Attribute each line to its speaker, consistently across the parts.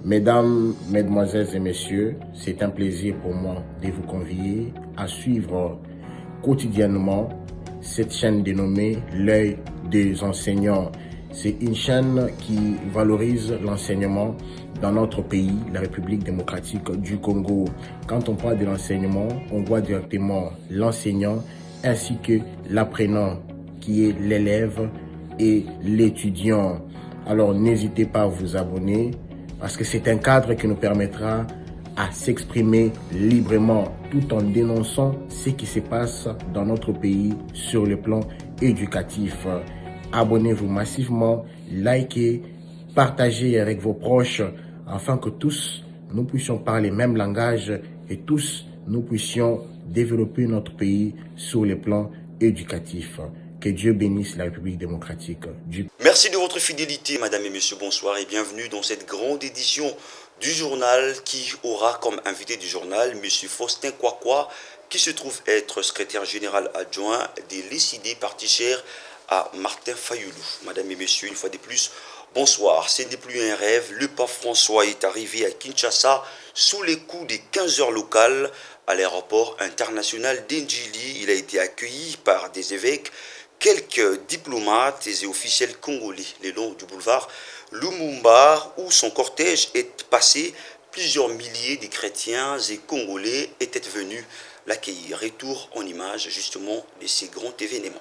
Speaker 1: Mesdames, Mesdemoiselles et Messieurs, c'est un plaisir pour moi de vous convier à suivre quotidiennement cette chaîne dénommée L'œil des enseignants. C'est une chaîne qui valorise l'enseignement dans notre pays, la République démocratique du Congo. Quand on parle de l'enseignement, on voit directement l'enseignant ainsi que l'apprenant qui est l'élève et l'étudiant. Alors n'hésitez pas à vous abonner parce que c'est un cadre qui nous permettra à s'exprimer librement tout en dénonçant ce qui se passe dans notre pays sur le plan éducatif. Abonnez-vous massivement, likez, partagez avec vos proches afin que tous nous puissions parler le même langage et tous nous puissions développer notre pays sur le plan éducatif. Que Dieu bénisse la République démocratique du Congo.
Speaker 2: Merci de votre fidélité, madame et monsieur, bonsoir et bienvenue dans cette grande édition du journal qui aura comme invité du journal monsieur Faustin Kwakwa, qui se trouve être secrétaire général adjoint des l'ECD Parti cher à Martin Fayoulou. Madame et messieurs, une fois de plus, bonsoir. Ce n'est plus un rêve, le pape François est arrivé à Kinshasa sous les coups des 15 heures locales à l'aéroport international d'Ndjili. Il a été accueilli par des évêques, quelques diplomates et officiels congolais le long du boulevard Lumumba où son cortège est passé. Plusieurs milliers de chrétiens et congolais étaient venus l'accueillir. Retour en image justement de ces grands événements.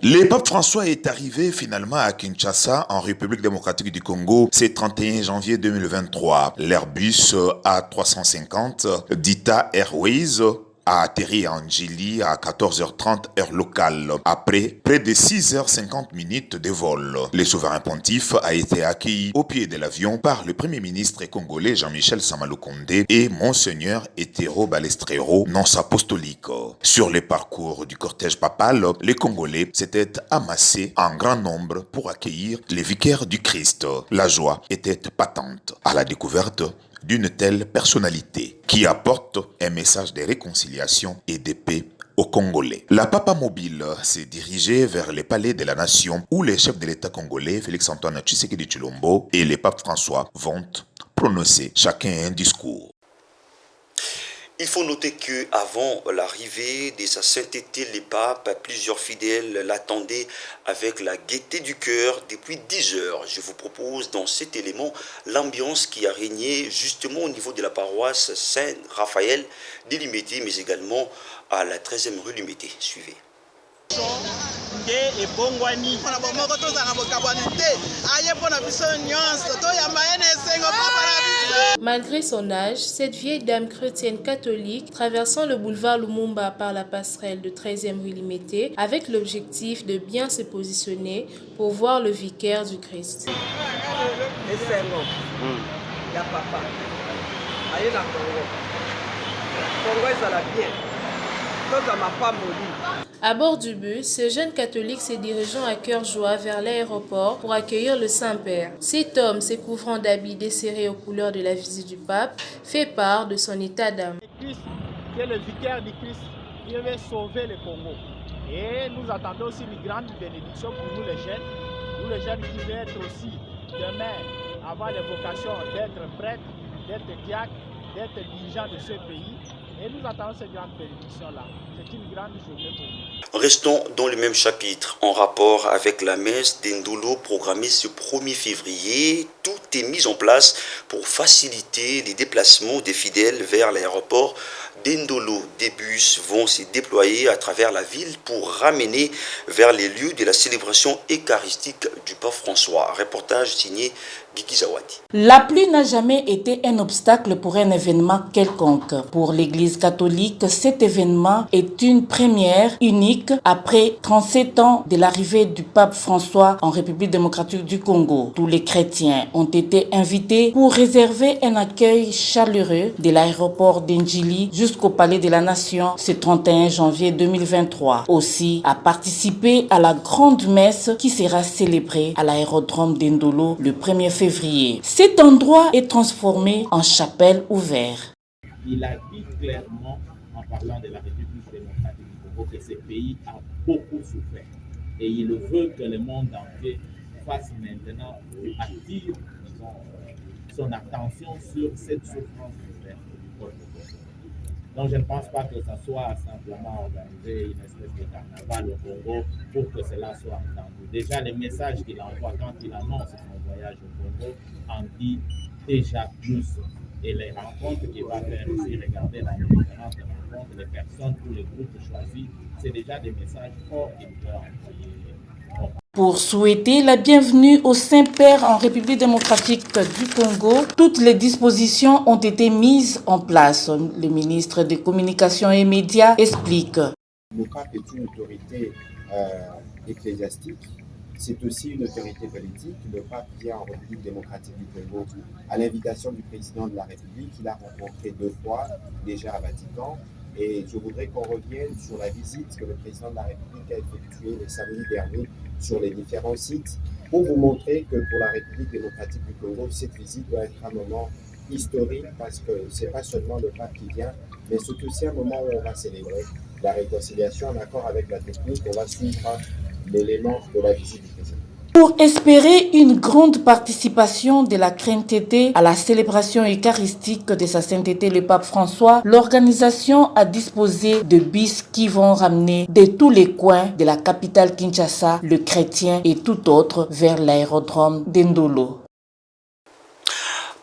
Speaker 3: Le pape François est arrivé finalement à Kinshasa, en République démocratique du Congo, ce 31 janvier 2023. L'Airbus A350 d'Ita Airways a atterri à Ndjili à 14h30 heure locale, après près de 6h50 de vol. Le souverain pontife a été accueilli au pied de l'avion par le premier ministre congolais Jean-Michel Samalukonde et Monseigneur Hétéro Balestrero, nonce apostolique. Sur le parcours du cortège papal, les Congolais s'étaient amassés en grand nombre pour accueillir les vicaires du Christ. La joie était patente à la découverte d'une telle personnalité qui apporte un message de réconciliation et de paix aux Congolais. La Papa Mobile s'est dirigée vers le palais de la nation où les chefs de l'État congolais, Félix-Antoine Tshisekedi Tshilombo et le pape François vont prononcer chacun un discours.
Speaker 2: Il faut noter qu'avant l'arrivée de sa sainteté, le pape, plusieurs fidèles l'attendaient avec la gaieté du cœur depuis 10 heures. Je vous propose dans cet élément l'ambiance qui a régné justement au niveau de la paroisse Saint-Raphaël de Limete, mais également à la 13e rue Limete. Suivez.
Speaker 4: Malgré son âge, cette vieille dame chrétienne catholique traversant le boulevard Lumumba par la passerelle de 13e rue Limete avec l'objectif de bien se positionner pour voir le vicaire du Christ. À bord du bus, ce jeune catholique se dirigeant à cœur joie vers l'aéroport pour accueillir le Saint-Père. Cet homme, se couvrant d'habits desserrés aux couleurs de la visite du pape, fait part de son état d'âme.
Speaker 5: Christ, qui est le vicaire du Christ, qui veut sauver le Congo. Et nous attendons aussi une grande bénédiction pour nous les jeunes qui veulent être aussi demain avoir la vocation d'être prêtres, d'être diacres, d'être dirigeants de ce pays. Et nous attendons cette grande bénédiction-là. C'est une grande journée pour nous.
Speaker 2: Restons dans le même chapitre. En rapport avec la messe d'Ndolo programmée ce 1er février, tout est mis en place pour faciliter les déplacements des fidèles vers l'aéroport d'Ndolo. Des bus vont se déployer à travers la ville pour ramener vers les lieux de la célébration eucharistique du pape François. Reportage signé Guigui Zawadi.
Speaker 6: La pluie n'a jamais été un obstacle pour un événement quelconque. Pour l'Église catholique, cet événement est une première unique après 37 ans de l'arrivée du pape François en République démocratique du Congo. Tous les chrétiens ont été invités pour réserver un accueil chaleureux de l'aéroport d'Ndjili jusqu'au palais de la Nation ce 31 janvier 2023. Aussi à participer à la grande messe qui sera célébrée à l'aérodrome d'Ndolo le 1er février. Cet endroit est transformé en chapelle ouverte.
Speaker 7: Il a dit clairement, en parlant de la République démocratique du Congo, que ce pays a beaucoup souffert. Et il veut que le monde entier fasse maintenant, attire son attention sur cette souffrance du peuple du Congo. Donc je ne pense pas que ce soit simplement organiser une espèce de carnaval au Congo pour que cela soit entendu. Déjà, les messages qu'il envoie quand il annonce son voyage au Congo en dit déjà plus. Et les rencontres qu'il va faire ici, regardez dans les différentes rencontres, les personnes ou les groupes choisis, c'est déjà des messages forts qu'il peut envoyer.
Speaker 6: Pour souhaiter la bienvenue au Saint-Père en République démocratique du Congo, toutes les dispositions ont été mises en place. Le ministre des Communications et Médias explique.
Speaker 8: Le pape est une autorité ecclésiastique, c'est aussi une autorité politique. Le pape vient en République démocratique du Congo à l'invitation du président de la République. Il a rencontré 2 fois déjà à Vatican. Et je voudrais qu'on revienne sur la visite que le président de la République a effectuée le samedi dernier sur les différents sites pour vous montrer que pour la République démocratique du Congo, cette visite doit être un moment historique parce que ce n'est pas seulement le pape qui vient, mais c'est aussi un moment où on va célébrer la réconciliation en accord avec la technique. On va suivre l'élément de la visite du président.
Speaker 6: Pour espérer une grande participation de la CRNTT à la célébration eucharistique de sa sainteté le pape François, l'organisation a disposé de bus qui vont ramener de tous les coins de la capitale Kinshasa, le chrétien et tout autre vers l'aérodrome d'Ndolo.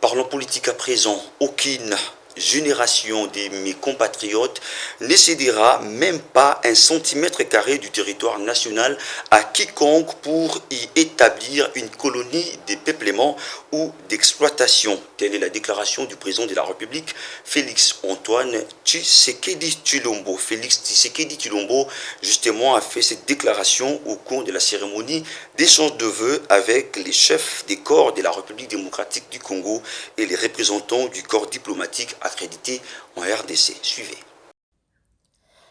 Speaker 2: Parlons politique à présent. Aucune génération de mes compatriotes ne cédera même pas 1 cm² du territoire national à quiconque pour y établir une colonie de peuplement ou d'exploitation. Telle est la déclaration du président de la République, Félix Antoine Tshisekedi Tshilombo. Félix Tshisekedi Tshilombo, justement, a fait cette déclaration au cours de la cérémonie d'échange de vœux avec les chefs des corps de la République démocratique du Congo et les représentants du corps diplomatique accrédité en RDC. Suivez.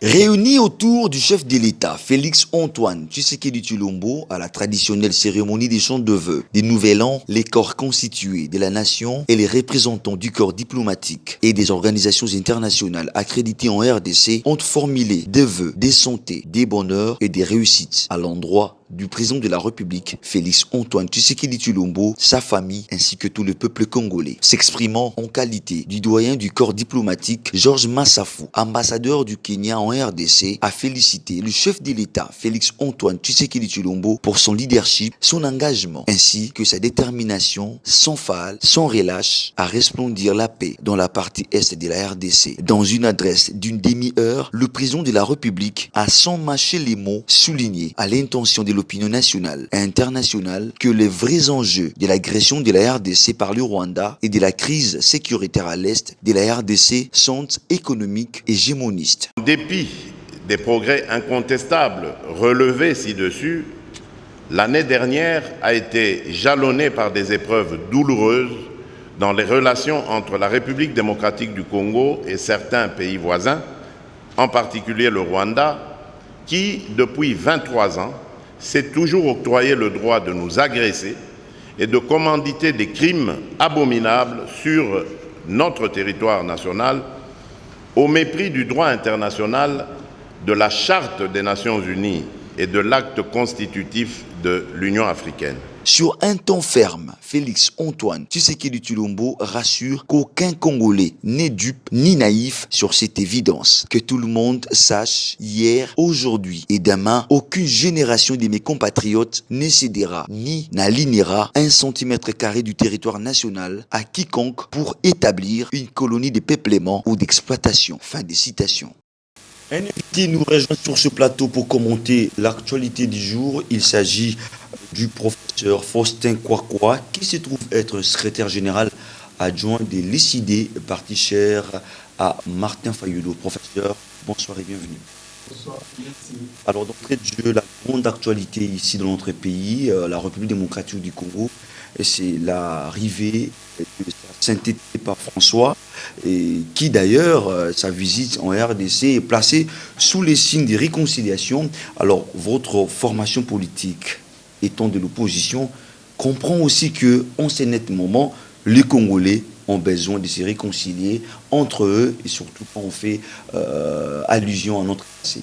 Speaker 9: Réunis autour du chef de l'État, Félix Antoine Tshisekedi Tshilombo, à la traditionnelle cérémonie d'échange de vœux des Nouvel An, les corps constitués de la nation et les représentants du corps diplomatique et des organisations internationales accréditées en RDC ont formulé des vœux, des santé, des bonheurs et des réussites à l'endroit du président de la République, Félix Antoine Tshisekedi Tshilombo, sa famille ainsi que tout le peuple congolais. S'exprimant en qualité du doyen du corps diplomatique, Georges Massafou, ambassadeur du Kenya en RDC, a félicité le chef de l'État, Félix Antoine Tshisekedi Tshilombo, pour son leadership, son engagement ainsi que sa détermination sans faille, sans relâche à resplendir la paix dans la partie est de la RDC. Dans une adresse d'une demi-heure, le président de la République a sans mâcher les mots souligné à l'intention de l'opinion nationale et internationale que les vrais enjeux de l'agression de la RDC par le Rwanda et de la crise sécuritaire à l'est de la RDC sont économiques et hégémonistes.
Speaker 10: En dépit des progrès incontestables relevés ci-dessus, l'année dernière a été jalonnée par des épreuves douloureuses dans les relations entre la République démocratique du Congo et certains pays voisins, en particulier le Rwanda, qui, depuis 23 ans, s'est toujours octroyé le droit de nous agresser et de commanditer des crimes abominables sur notre territoire national au mépris du droit international, de la Charte des Nations Unies et de l'acte constitutif de l'Union africaine.
Speaker 9: Sur un ton ferme, Félix Antoine Tshisekedi Tshilombo rassure qu'aucun Congolais n'est dupe ni naïf sur cette évidence. Que tout le monde sache, hier, aujourd'hui et demain, aucune génération de mes compatriotes ne cédera ni n'alignera 1 cm² du territoire national à quiconque pour établir une colonie de peuplement ou d'exploitation. Fin de citation. Un invité nous rejoint sur ce plateau pour commenter l'actualité du jour. Il s'agit du professeur Faustin Kwakwa, qui se trouve être secrétaire général adjoint de l'ICD, parti cher à Martin Fayulu. Professeur, bonsoir et bienvenue.
Speaker 11: Bonsoir, merci.
Speaker 9: Alors, d'entrée de jeu, la grande actualité ici dans notre pays, la République démocratique du Congo, c'est l'arrivée de sa sainteté par François, et qui d'ailleurs, sa visite en RDC est placée sous les signes de réconciliation. Alors, votre formation politique étant de l'opposition, comprend aussi qu'en ce net moment, les Congolais ont besoin de se réconcilier entre eux, et surtout quand on fait allusion à notre passé.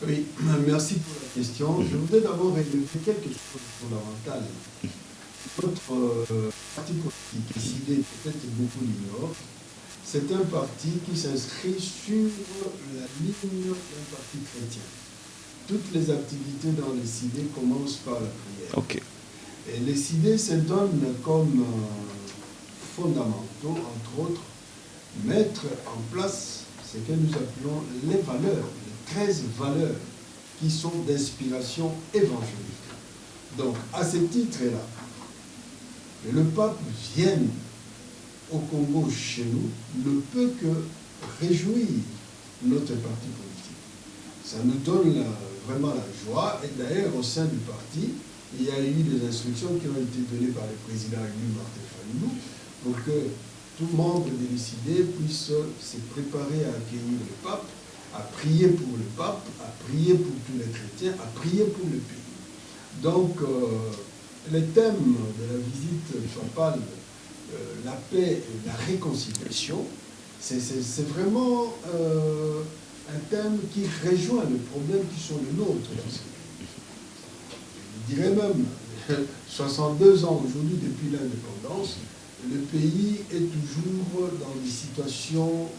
Speaker 11: Oui, merci pour la question. Je voudrais d'abord relever quelque chose de fondamental. Notre parti politique, décidé, peut-être que beaucoup l'ignorent, c'est un parti qui s'inscrit sur la ligne d'un parti chrétien. Toutes les activités dans les CID commencent par la prière.
Speaker 2: Ok.
Speaker 11: Et les CID se donnent comme fondamentaux, entre autres, mettre en place ce que nous appelons les valeurs, les 13 valeurs qui sont d'inspiration évangélique. Donc, à ce titre-là, que le pape vienne au Congo chez nous ne peut que réjouir notre parti politique. Ça nous donne vraiment la joie. Et d'ailleurs, au sein du parti, il y a eu des instructions qui ont été données par le président élu Martin Fayulu pour que tout membre de l'ICD puisse se préparer à accueillir le pape, à prier pour le pape, à prier pour tous les chrétiens, à prier pour le pays. Donc, les thèmes de la visite papale, la paix et la réconciliation, c'est vraiment un thème qui rejoint les problèmes qui sont les nôtres. Je dirais même, 62 ans aujourd'hui depuis l'indépendance, le pays est toujours dans des situations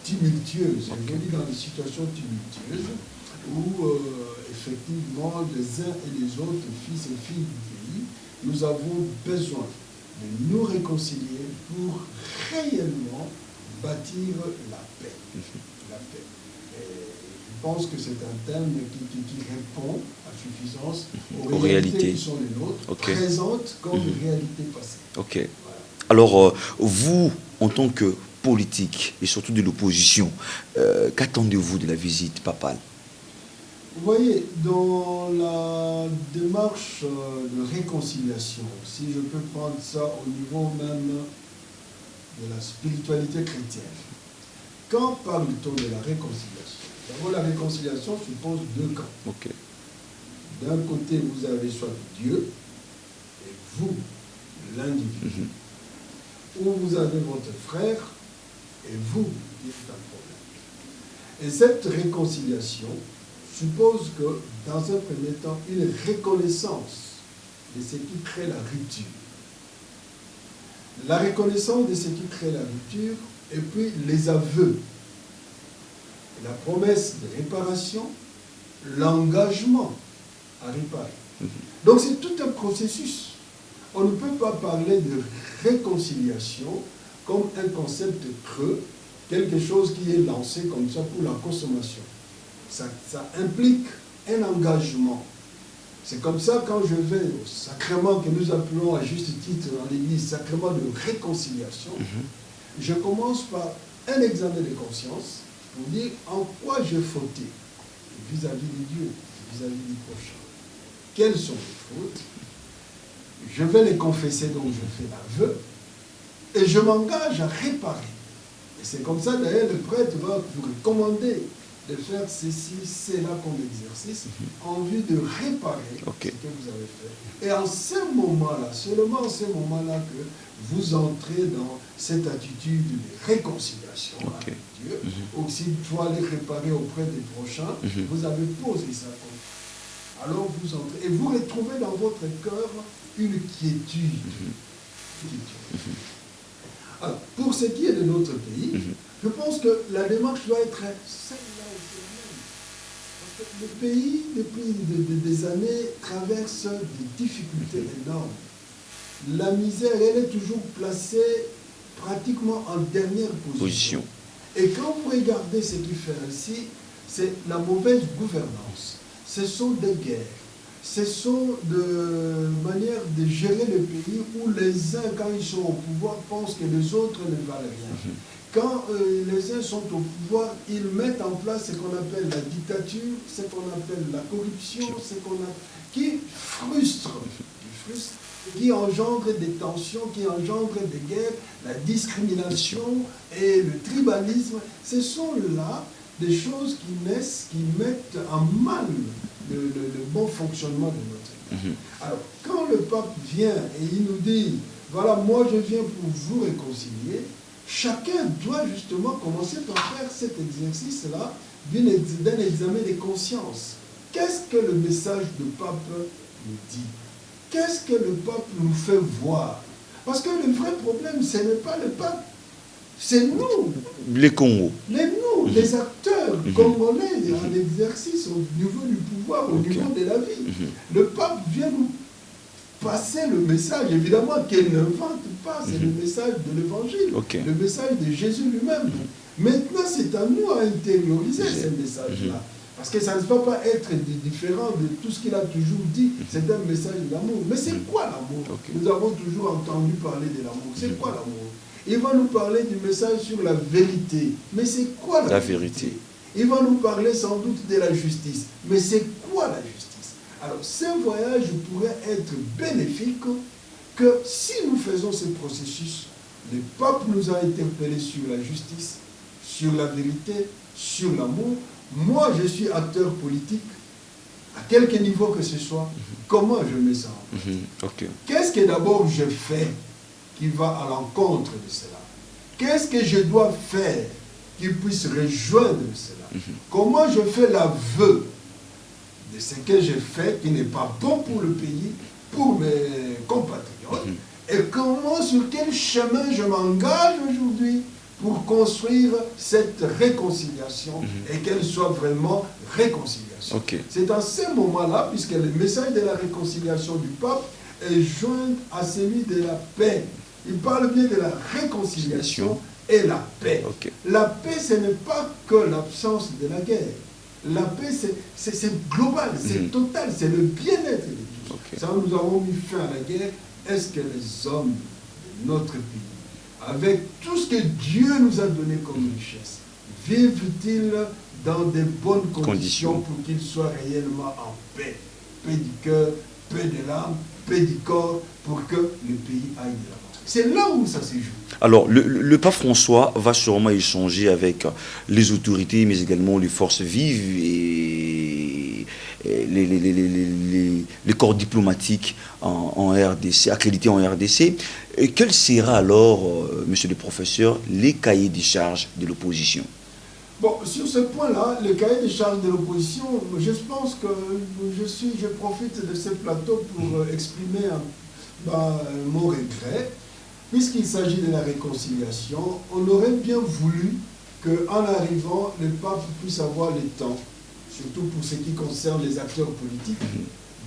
Speaker 11: tumultueuses. Je dis dans des situations tumultueuses où, effectivement, les uns et les autres, fils et filles du pays, nous avons besoin de nous réconcilier pour réellement bâtir la paix. La paix. Et je pense que c'est un thème qui répond à suffisance aux réalités qui sont les nôtres, présentes comme réalité passée.
Speaker 2: Ok. Voilà. Alors, vous, en tant que politique et surtout de l'opposition, qu'attendez-vous de la visite papale?
Speaker 11: Vous voyez, dans la démarche de réconciliation, si je peux prendre ça au niveau même de la spiritualité chrétienne, quand parle-t-on de la réconciliation? D'abord, la réconciliation suppose deux camps.
Speaker 2: Okay.
Speaker 11: D'un côté, vous avez soit Dieu et vous, l'individu. Ou vous avez votre frère et vous qui êtes un problème. Et cette réconciliation suppose que, dans un premier temps, une reconnaissance de ce qui crée la rupture. La reconnaissance de ce qui crée la rupture, et puis les aveux, la promesse de réparation, l'engagement à réparer. Donc c'est tout un processus. On ne peut pas parler de réconciliation comme un concept creux, quelque chose qui est lancé comme ça pour la consommation. Ça implique un engagement. C'est comme ça quand je vais au sacrement que nous appelons à juste titre dans l'Église, sacrement de réconciliation, je commence par un examen de conscience pour dire en quoi j'ai fauté vis-à-vis de Dieu, vis-à-vis du prochain. Quelles sont les fautes? Je vais les confesser, donc je fais l'aveu, et je m'engage à réparer. Et c'est comme ça, d'ailleurs, le prêtre va vous recommander de faire ceci, cela comme exercice, en vue de réparer ce que vous avez fait. Et en ce moment-là, seulement en ce moment-là que vous entrez dans cette attitude de réconciliation avec Dieu, ou s'il faut aller réparer auprès des prochains, vous avez posé ça comme. Alors vous entrez, et vous retrouvez dans votre cœur une quiétude. Alors, pour ce qui est de notre pays, je pense que la démarche doit être celle-là aussi même. Parce que le pays, depuis des années, traverse des difficultés énormes. La misère, elle est toujours placée pratiquement en dernière position. Et quand vous regardez ce qui fait ainsi, c'est la mauvaise gouvernance. Ce sont des guerres. Ce sont des manières de gérer le pays où les uns, quand ils sont au pouvoir, pensent que les autres ne valent rien. Quand les uns sont au pouvoir, ils mettent en place ce qu'on appelle la dictature, ce qu'on appelle la corruption, qui frustre, qui engendre des tensions, qui engendre des guerres, la discrimination et le tribalisme. Ce sont là des choses qui naissent, qui mettent en mal le bon fonctionnement de notre État. Alors, quand le pape vient et il nous dit, voilà, moi je viens pour vous réconcilier, chacun doit justement commencer par faire cet exercice-là d'un examen de conscience. Qu'est-ce que le message du pape nous dit? qu'est-ce que le pape nous fait voir? Parce que le vrai problème, ce n'est pas le pape, c'est nous.
Speaker 9: Les Congos.
Speaker 11: Les acteurs congolais en exercice au niveau du pouvoir, au niveau de la vie. Le pape vient nous passer le message, évidemment, qu'il n'invente pas, c'est le message de l'évangile, le message de Jésus lui-même. Maintenant, c'est à nous à intérioriser ce message-là. Parce que ça ne va pas être différent de tout ce qu'il a toujours dit. C'est un message d'amour. Mais c'est quoi l'amour? Nous avons toujours entendu parler de l'amour. C'est quoi l'amour? Il va nous parler du message sur la vérité. Mais c'est quoi la vérité? Il va nous parler sans doute de la justice. Mais c'est quoi la justice? Alors, ce voyage pourrait être bénéfique que si nous faisons ce processus, le pape nous a interpellés sur la justice, sur la vérité, sur l'amour. Moi, je suis acteur politique, à quelque niveau que ce soit, comment je mets ça en place? Qu'est-ce que d'abord je fais qui va à l'encontre de cela? Qu'est-ce que je dois faire qui puisse rejoindre cela? Comment je fais l'aveu de ce que j'ai fait qui n'est pas bon pour le pays, pour mes compatriotes? Et comment, sur quel chemin je m'engage aujourd'hui pour construire cette réconciliation et qu'elle soit vraiment réconciliation. C'est dans ces moments-là, puisque le message de la réconciliation du pape est joint à celui de la paix. Il parle bien de la réconciliation et la paix. La paix, ce n'est pas que l'absence de la guerre. La paix, c'est global, c'est total, c'est le bien-être de tous. Ça, nous avons mis fin à la guerre. Est-ce que les hommes de notre pays, avec tout ce que Dieu nous a donné comme richesse, vivent-ils dans de bonnes conditions pour qu'ils soient réellement en paix? Paix du cœur, paix de l'âme, paix du corps, pour que le pays aille de l'avant. C'est là où ça se joue.
Speaker 9: Alors, le pape François va sûrement échanger avec les autorités, mais également les forces vives et les corps diplomatiques en RDC, accrédités en RDC. Et quel sera alors, monsieur le professeur, les cahiers des charges de l'opposition?
Speaker 11: Bon, sur ce point-là, le cahier des charges de l'opposition, je pense que je profite de ce plateau pour exprimer mon regret. Puisqu'il s'agit de la réconciliation, on aurait bien voulu qu'en arrivant, le pape puisse avoir le temps, surtout pour ce qui concerne les acteurs politiques,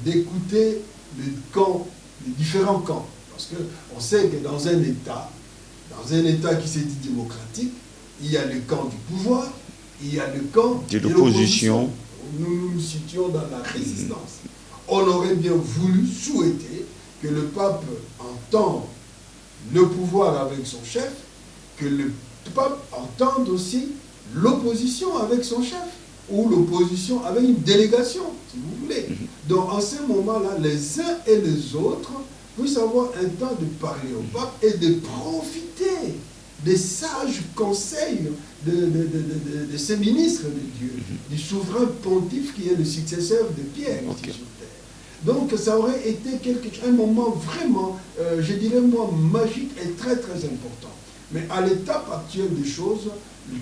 Speaker 11: d'écouter les différents camps. Parce qu'on sait que dans un État qui s'est dit démocratique, il y a le camp du pouvoir, il y a le camp de l'opposition. Nous nous situons dans la résistance. On aurait bien voulu souhaiter que le pape entende le pouvoir avec son chef, que le pape entende aussi l'opposition avec son chef, ou l'opposition avec une délégation, si vous voulez. Donc en ce moment-là, les uns et les autres puissent avoir un temps de parler au pape et de profiter des sages conseils de ces ministres de Dieu, du souverain pontife qui est le successeur de Pierre ici sur terre. Donc ça aurait été un moment vraiment, je dirais moi, magique et très très important. Mais à l'étape actuelle des choses,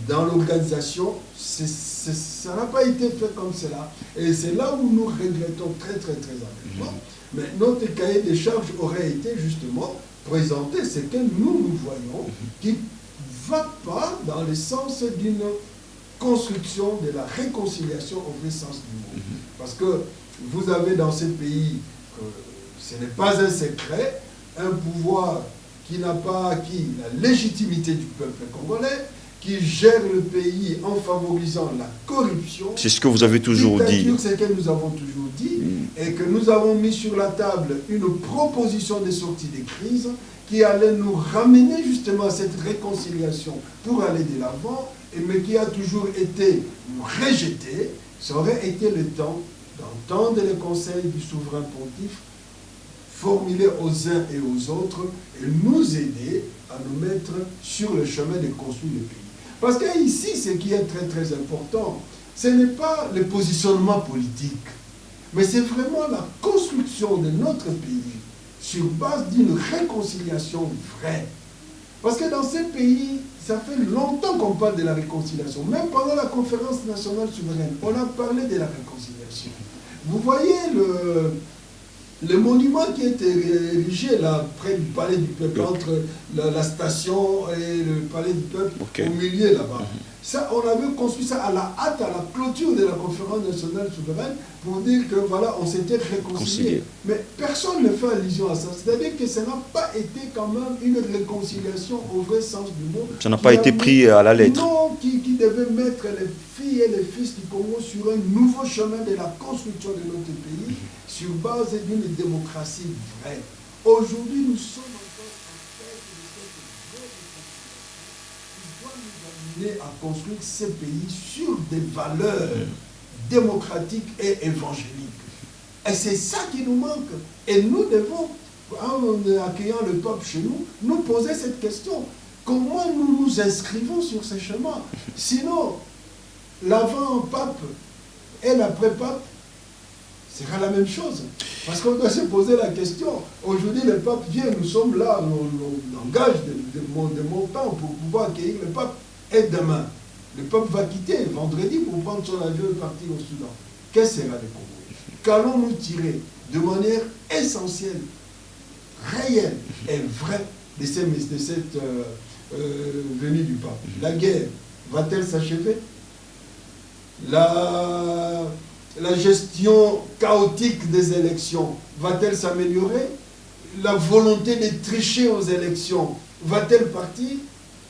Speaker 11: dans l'organisation, ça n'a pas été fait comme cela. Et c'est là où nous regrettons très très très amèrement. Mais notre cahier des charges aurait été justement présenter ce que nous voyons qui ne va pas dans le sens d'une construction de la réconciliation au vrai sens du mot. Parce que vous avez dans ce pays, ce n'est pas un secret, un pouvoir qui n'a pas acquis la légitimité du peuple congolais, qui gère le pays en favorisant la corruption.
Speaker 9: C'est ce que vous avez toujours dit.
Speaker 11: C'est ce que nous avons toujours dit, et que nous avons mis sur la table une proposition de sortie des crises qui allait nous ramener justement à cette réconciliation pour aller de l'avant, mais qui a toujours été rejetée. Ça aurait été le temps d'entendre les conseils du souverain pontife formulés aux uns et aux autres et nous aider à nous mettre sur le chemin de construire le pays. Parce qu'ici, ce qui est très très important, ce n'est pas le positionnement politique, mais c'est vraiment la construction de notre pays sur base d'une réconciliation vraie. Parce que dans ces pays, ça fait longtemps qu'on parle de la réconciliation. Même pendant la conférence nationale souveraine, on a parlé de la réconciliation. Vous voyez Le monument qui était érigé là, près du palais du peuple, entre la station et le palais du peuple, au milieu là-bas. Ça, on avait construit ça à la hâte, à la clôture de la conférence nationale souveraine, pour dire que voilà, on s'était réconcilié. Mais personne ne fait allusion à ça. C'est-à-dire que ça n'a pas été quand même une réconciliation au vrai sens du mot.
Speaker 2: Ça n'a pas été pris à la lettre.
Speaker 11: Non, qui devait mettre les filles et les fils du Congo sur un nouveau chemin de la construction de notre pays, sur base d'une démocratie vraie. Aujourd'hui, nous sommes encore en fait de cette vraie démocratie qui doit nous amener à construire ce pays sur des valeurs démocratiques et évangéliques. Et c'est ça qui nous manque. Et nous devons, en accueillant le peuple chez nous, nous poser cette question. Comment nous nous inscrivons sur ce chemin? Sinon, l'avant-pape et l'après-pape sera la même chose. Parce qu'on doit se poser la question. Aujourd'hui, le pape vient, nous sommes là, on engage de montants pour pouvoir accueillir le pape. Et demain, le pape va quitter vendredi pour prendre son avion et partir au Soudan. Qu'est-ce que sera le Congo? Qu'allons-nous tirer de manière essentielle, réelle et vraie de cette venue du pape? La guerre va-t-elle s'achever? La gestion chaotique des élections va-t-elle s'améliorer? La volonté de tricher aux élections va-t-elle partir?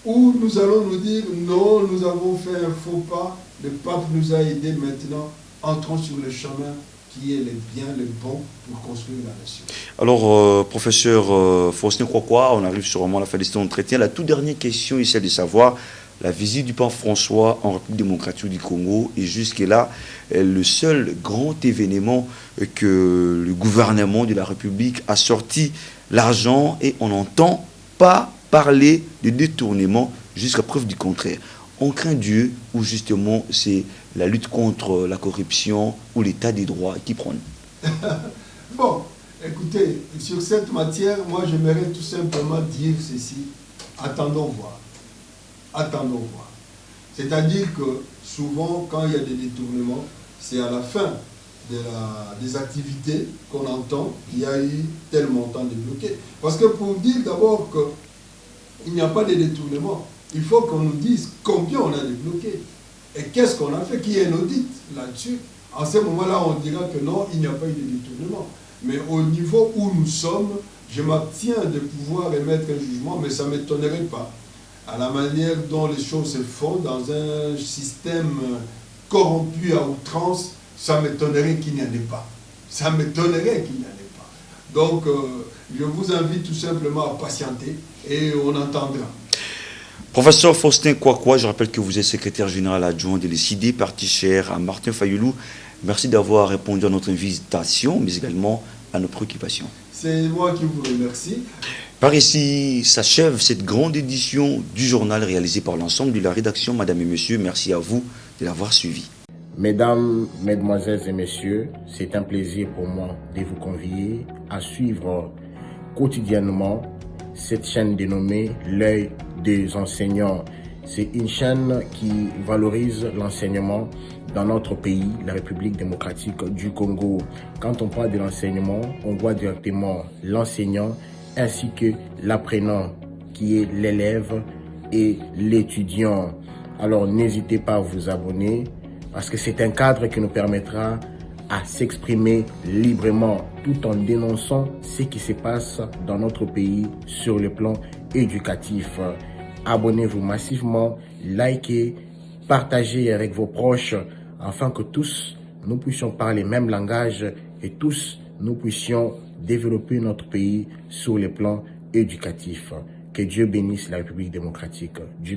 Speaker 11: Ou nous allons nous dire non, nous avons fait un faux pas, le pape nous a aidés maintenant, entrons sur le chemin qui est le bien, le bon pour construire la nation.
Speaker 2: Alors, professeur Faustin Kwakwa, on arrive sûrement à la fin de cet entretien. La toute dernière question, c'est de savoir la visite du pape François en République démocratique du Congo est jusque-là le seul grand événement que le gouvernement de la République a sorti l'argent et on n'entend pas parler de détournement jusqu'à preuve du contraire. On craint Dieu ou justement c'est la lutte contre la corruption ou l'état des droits qui prône.
Speaker 11: Bon, écoutez, sur cette matière, moi j'aimerais tout simplement dire ceci. Attendons voir. Attendons voir. C'est-à-dire que souvent, quand il y a des détournements, c'est à la fin des activités qu'on entend qu'il y a eu tel montant débloqué. Parce que pour dire d'abord qu'il n'y a pas de détournement, il faut qu'on nous dise combien on a débloqué. Et qu'est-ce qu'on a fait, qu'il y ait un audit là-dessus. En ce moment-là, on dira que non, il n'y a pas eu de détournement. Mais au niveau où nous sommes, je m'abstiens de pouvoir émettre un jugement, mais ça ne m'étonnerait pas. À la manière dont les choses se font dans un système corrompu à outrance, ça m'étonnerait qu'il n'y en ait pas. Ça m'étonnerait qu'il n'y en ait pas. Donc, je vous invite tout simplement à patienter et on entendra.
Speaker 2: Professeur Faustin Kwakwa, je rappelle que vous êtes secrétaire général adjoint de l'ECID, parti cher à Martin Fayoulou. Merci d'avoir répondu à notre invitation, mais également à nos préoccupations.
Speaker 11: C'est moi qui vous remercie.
Speaker 2: Par ici s'achève cette grande édition du journal réalisé par l'ensemble de la rédaction. Madame et Messieurs, merci à vous de l'avoir suivi.
Speaker 1: Mesdames, Mesdemoiselles et Messieurs, c'est un plaisir pour moi de vous convier à suivre quotidiennement cette chaîne dénommée L'œil des enseignants. C'est une chaîne qui valorise l'enseignement dans notre pays, la République démocratique du Congo. Quand on parle de l'enseignement, on voit directement l'enseignant ainsi que l'apprenant qui est l'élève et l'étudiant. Alors n'hésitez pas à vous abonner parce que c'est un cadre qui nous permettra à s'exprimer librement tout en dénonçant ce qui se passe dans notre pays sur le plan éducatif. Abonnez-vous massivement, likez, partagez avec vos proches afin que tous nous puissions parler le même langage et tous nous puissions développer notre pays sur le plan éducatif. Que Dieu bénisse la République démocratique du